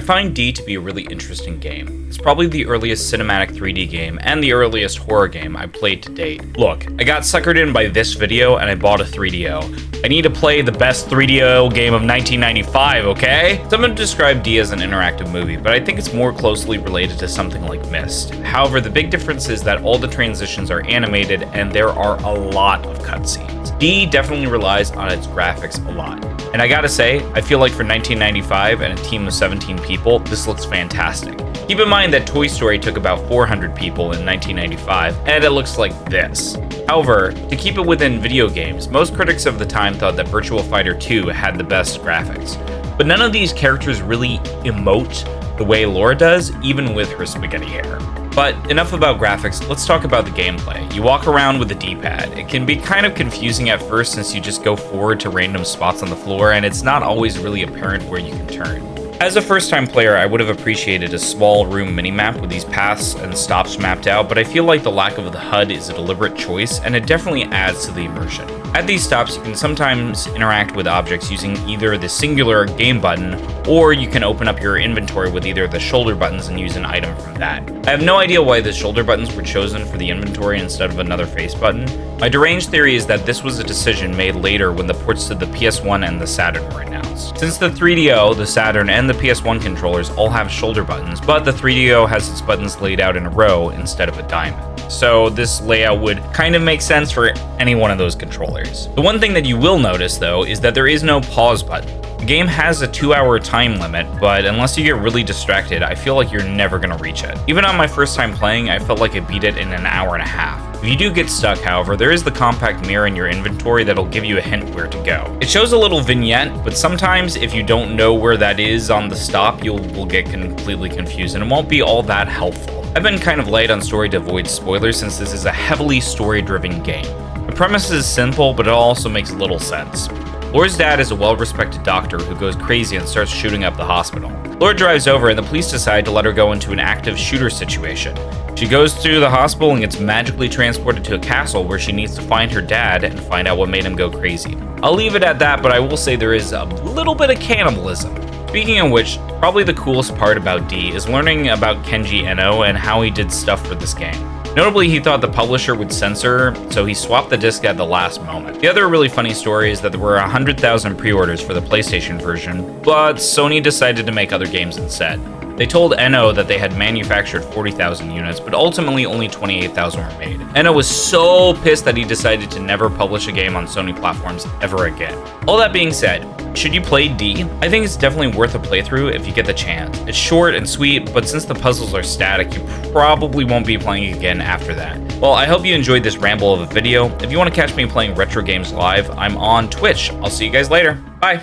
find D to be a really interesting game. It's probably the earliest cinematic 3D game and the earliest horror game I played to date. Look, I got suckered in by this video and I bought a 3DO. I need to play the best 3DO game of 1995, okay? Some have described D as an interactive movie, but I think it's more closely related to something like Myst. However, the big difference is that all the transitions are animated and there are a lot of cutscenes. D definitely relies on its graphics a lot. And I gotta say, I feel like for 1995 and a team of 17 people, this looks fantastic. Keep in mind that Toy Story took about 400 people in 1995, and it looks like this. However, to keep it within video games, most critics of the time thought that Virtua Fighter 2 had the best graphics. But none of these characters really emote the way Laura does, even with her spaghetti hair. But enough about graphics, let's talk about the gameplay. You walk around with the D-pad. It can be kind of confusing at first since you just go forward to random spots on the floor and it's not always really apparent where you can turn. As a first-time player, I would have appreciated a small room minimap with these paths and stops mapped out, but I feel like the lack of the HUD is a deliberate choice, and it definitely adds to the immersion. At these stops, you can sometimes interact with objects using either the singular game button, or you can open up your inventory with either the shoulder buttons and use an item from that. I have no idea why the shoulder buttons were chosen for the inventory instead of another face button. My deranged theory is that this was a decision made later when the ports to the PS1 and the Saturn were announced. Since the 3DO, the Saturn, and the PS1 controllers all have shoulder buttons, but the 3DO has its buttons laid out in a row instead of a diamond. So this layout would kind of make sense for any one of those controllers. The one thing that you will notice though is that there is no pause button. The game has a 2-hour time limit, but unless you get really distracted, I feel like you're never gonna reach it. Even on my first time playing, I felt like I beat it in an hour and a half. If you do get stuck, however, there is the compact mirror in your inventory that'll give you a hint where to go. It shows a little vignette, but sometimes if you don't know where that is on the stop, will get completely confused and it won't be all that helpful. I've been kind of light on story to avoid spoilers since this is a heavily story-driven game. The premise is simple, but it also makes little sense. Laura's dad is a well-respected doctor who goes crazy and starts shooting up the hospital. Laura drives over and the police decide to let her go into an active shooter situation. She goes to the hospital and gets magically transported to a castle where she needs to find her dad and find out what made him go crazy. I'll leave it at that, but I will say there is a little bit of cannibalism. Speaking of which, probably the coolest part about D is learning about Kenji Eno and how he did stuff for this game. Notably, he thought the publisher would censor, so he swapped the disc at the last moment. The other really funny story is that there were 100,000 pre-orders for the PlayStation version, but Sony decided to make other games instead. They told Eno that they had manufactured 40,000 units, but ultimately only 28,000 were made. Eno was so pissed that he decided to never publish a game on Sony platforms ever again. All that being said, should you play D? I think it's definitely worth a playthrough if you get the chance. It's short and sweet, but since the puzzles are static, you probably won't be playing again after that. Well, I hope you enjoyed this ramble of a video. If you want to catch me playing retro games live, I'm on Twitch. I'll see you guys later. Bye!